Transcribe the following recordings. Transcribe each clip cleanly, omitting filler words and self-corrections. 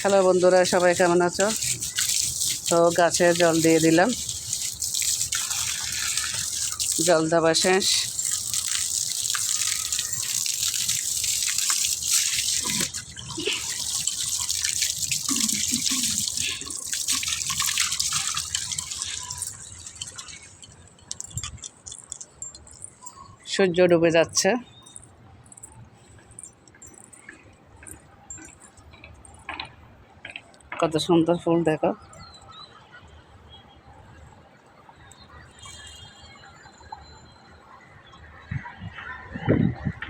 Hello বন্ধুরা, সবাই কেমন আছো? তো গাছে জল দিয়ে দিলাম, জল দেওয়া শেষ। সূর্য ডুবে যাচ্ছে। কত সুন্দর ফুল দেখো।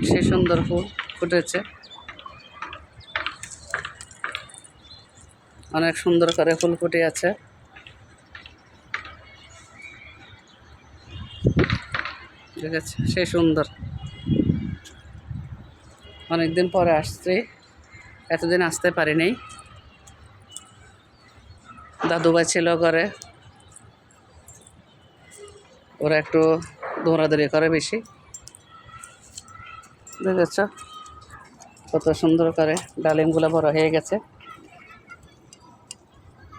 সে সুন্দর ফুল ফুটেছে, অনেক সুন্দর করে ফুল ফুটে আছে। ঠিক আছে, সে সুন্দর। অনেকদিন পরে আসছি, এতদিন আসতে পারিনি। দাদুভাই ছিল ঘরে, ওরা একটু দৌড়াদৌড়ি করে বেশি। দেখেছ কত সুন্দর করে ডালিমগুলো বড় হয়ে গেছে।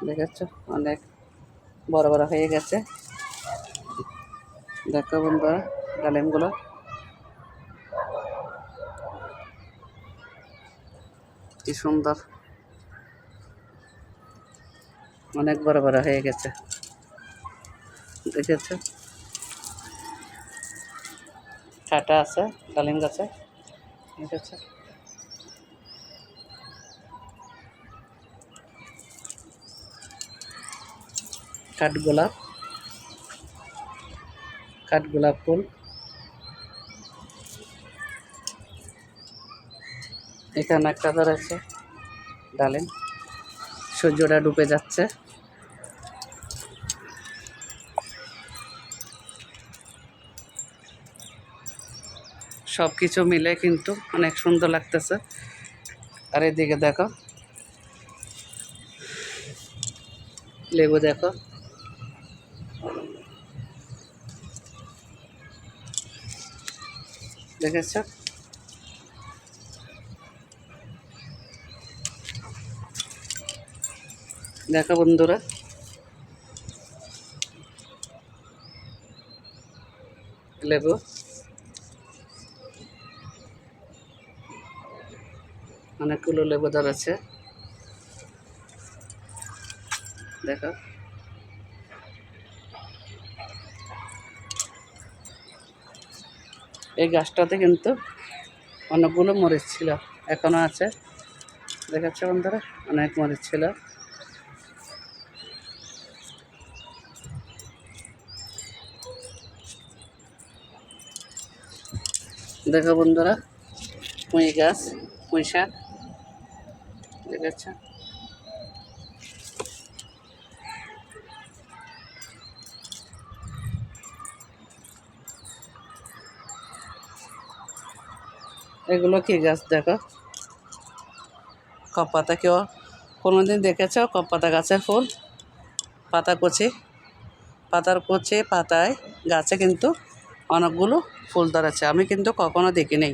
দেখেছ অনেক বড় বড় হয়ে গেছে। দেখো বন্ধুরা, ডালিমগুলো কি সুন্দর, অনেক বড় বড় হয়ে গেছে। দেখেছ কাটা আছে ডালিম গাছে। দেখেছ কাঠগোলাপ, কাঠগোলাপ ফুল। এখানে একটা ধরেছে ডালিম। সূর্যটা ডুবে যাচ্ছে। সব কিছু মিলে কিন্তু অনেক সুন্দর লাগতেছে। আর এদিকে দেখো লেবু, দেখো দেখেছ দেখো বন্ধুরা, লেবু অনেকগুলো লেবু ধরেছে। দেখো এই গাছটাতে কিন্তু অনেকগুলো মরিচ ছিল, এখনো আছে। দেখাচ্ছে বন্ধুরা, অনেক মরিচ ছিল। দেখো বন্ধুরা, পুঁই গাছ, পুঁই শাক। দেখাচ্ছে এগুলো কি গাছ দেখো, কপাতা। কেউ কোনোদিন দেখেছ কপাতা গাছের ফুল? পাতা কচি, পাতার কচি পাতায় গাছে কিন্তু অনেকগুলো ফুল ধরেছে। আমি কিন্তু কখনো দেখিনি,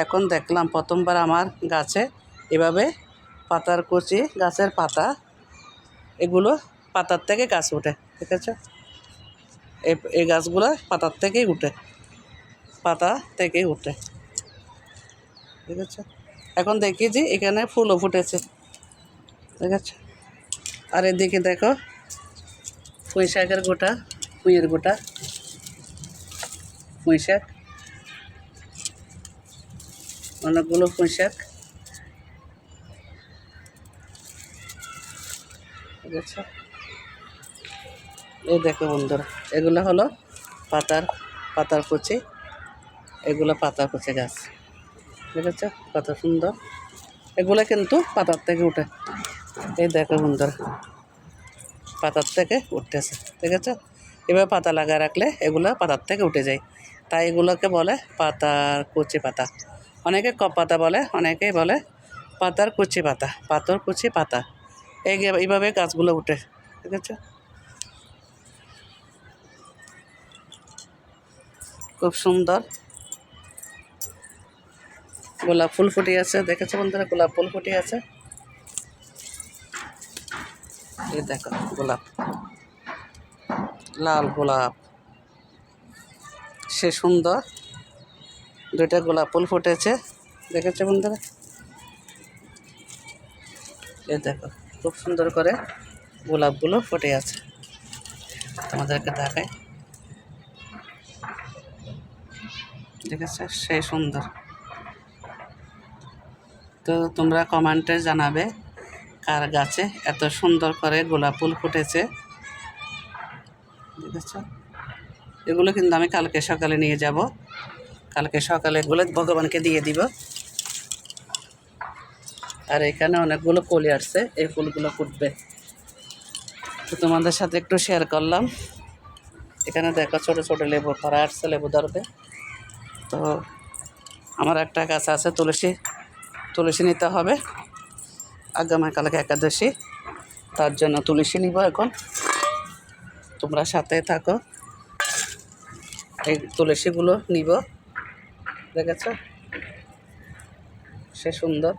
এখন দেখলাম প্রথমবার আমার গাছে এভাবে পাতার কচি গাছের পাতা, এগুলো পাতার থেকে গাছ ওঠে। ঠিক আছে, এই গাছগুলো পাতার থেকেই উঠে, পাতা থেকেই উঠে। ঠিক আছে, এখন দেখি যে এখানে ফুলও ফুটেছে। ঠিক আছে, আর এদিকে দেখো পুঁই শাকের গোটা, পুঁইয়ের গোটা, পুঁই শাক, অনেকগুলো পুঁই শাক। ঠিক আছে, এই দেখো বন্ধুরা, এগুলো হলো পাতার কুচি, এগুলো পাতার কুচি গাছ। ঠিক আছে, কত সুন্দর। এগুলো কিন্তু পাতার থেকে উঠে। এই দেখো বন্ধুরা, পাতার থেকে উঠতেছে। ঠিক আছে, এবার পাতা লাগায় রাখলে এগুলো পাতার থেকে উঠে যায়, তাই এগুলোকে বলে পাতার কুচি পাতা। অনেকে পাতা বলে, অনেকেই বলে পাতার কুচি পাতা, পাতার কুচি পাতা। এইভাবে গাছগুলো উঠে। ঠিক আছে, খুব সুন্দর গোলাপ ফুল ফুটে আছে। দেখেছো বন্ধুরা, গোলাপ ফুল ফুটে আছে। এই দেখো গোলাপ, লাল গোলাপ, সে সুন্দর। দুইটা গোলাপ ফুল ফুটেছে, দেখেছো বন্ধুরা? এই দেখো খুব সুন্দর করে গোলাপগুলো ফুটে আছে, তোমাদেরকে দেখাই। দেখেছো সেই সুন্দর। তো তোমরা কমেন্টে জানাবে কার গাছে এত সুন্দর করে গোলাপ ফুল ফুটেছে। দেখেছো, এগুলো কিন্তু আমি কালকে সকালে নিয়ে যাব, কালকে সকালে এগুলো ভগবানকে দিয়ে দিব। আর এখানে অনেকগুলো কলি আসছে, এই ফুলগুলো ফুটবে, তো তোমাদের সাথে একটু শেয়ার করলাম। এখানে দেখো ছোটো ছোটো লেবু ধরা আসছে, লেবু ধরবে। তো আমার একটা গাছ আছে তুলসী, তুলসী নিতে হবে, আগামীকালকে একাদশী, তার জন্য তুলসী নিব এখন। তোমরা সাথে থাকো, এই তুলসীগুলো নিব। দেখেছ সে সুন্দর।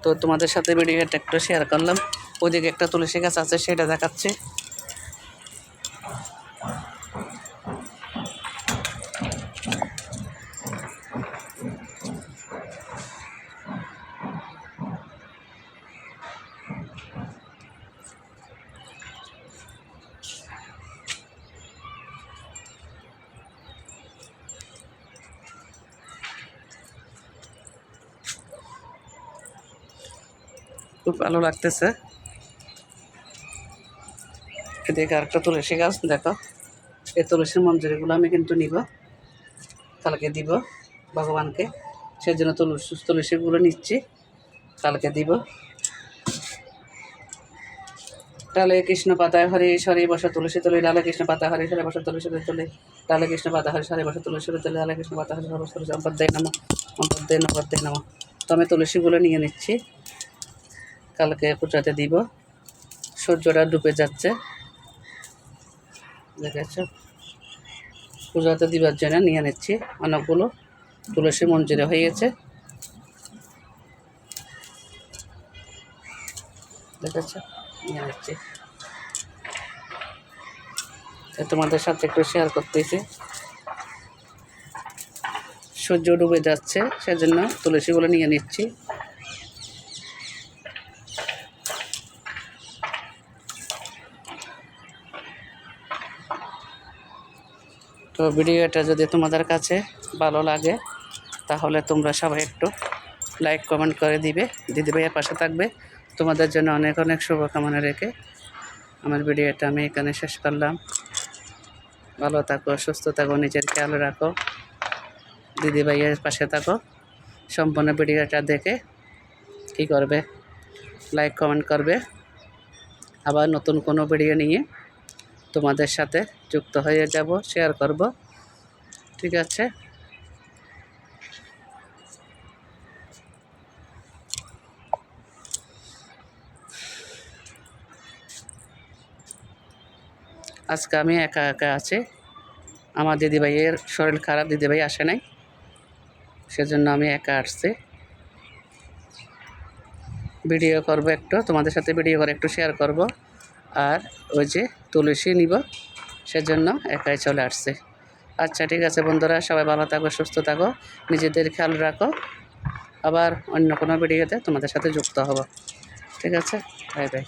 তো তোমাদের সাথে ভিডিওটা একটু শেয়ার করলাম। ওইদিকে একটা তুলসী গাছ আছে, সেটা দেখাচ্ছি। খুব ভালো লাগতেছে। এদিকে আরেকটা তুলসী গাছ দেখো, এই তুলসীর মঞ্জুরিগুলো আমি কিন্তু নিব, কালকে দিব ভগবানকে, সেজন্য তুলসীগুলো নিচ্ছি, কালকে দিব। ডালে কৃষ্ণ পাতায় হরি সরি বসে তুলসী তুলি, ডালে কৃষ্ণ পাতা হরি সরে বসে তুলসী তুলি, ডালে কৃষ্ণ পাতা হরি সরে বসে তুলসী তুলি, ডালে কৃষ্ণ পাতা হরি সরে বসে তুলসী। অম্পদ্দে নমঃ, অম্পদ্দে নমঃ নমঃ। তো আমি তুলসীগুলো নিয়ে নিচ্ছি, কালকে পূজাতে দিব। সূর্যটা ডুবে যাচ্ছে, দেখেছ, পূজাতে দিবার জন্য নিয়ে নিচ্ছি। অনেকগুলো তুলসী মঞ্জুরি হয়ে গেছে, দেখেছ, নিয়ে নিচ্ছি। তোমাদের সাথে একটু শেয়ার করতেছি। সূর্য ডুবে যাচ্ছে, সেজন্য তুলসীগুলো নিয়ে নিচ্ছি। তো ভিডিওটা যদি তোমাদের কাছে ভালো লাগে, তাহলে তোমরা সবাই একটু লাইক কমেন্ট করে দিবে, দিদিভাইয়ের পাশে থাকবে। তোমাদের জন্য অনেক অনেক শুভকামনা রেখে আমার ভিডিওটা আমি এখানে শেষ করলাম। ভালো থাকো, সুস্থ থাকো, নিজের খেয়াল রাখো, দিদিভাইয়ের পাশে থাকো। সম্পূর্ণ ভিডিওটা দেখে কী করবে, লাইক কমেন্ট করবে। আবার নতুন কোনো ভিডিও নিয়ে তোমাদের সাথে যুক্ত হয়ে যাব, শেয়ার করব। ঠিক আছে, আজকে আমি একা একা আছি, আমার দিদিভাইয়ের শরীর খারাপ, দিদিভাই আসে নাই, সেজন্য আমি একা আসছি। ভিডিও করব একটু, তোমাদের সাথে ভিডিও করে একটু শেয়ার করব। আর ওই যে তুলসী নিব, সেজন্য একাই চলে আসছে। আচ্ছা ঠিক আছে বন্ধুরা, সবাই ভালো থাকো, সুস্থ থাকো, নিজেদের খেয়াল রাখো। আবার অন্য কোনো ভিডিওতে তোমাদের সাথে যুক্ত হব। ঠিক আছে, বাই বাই।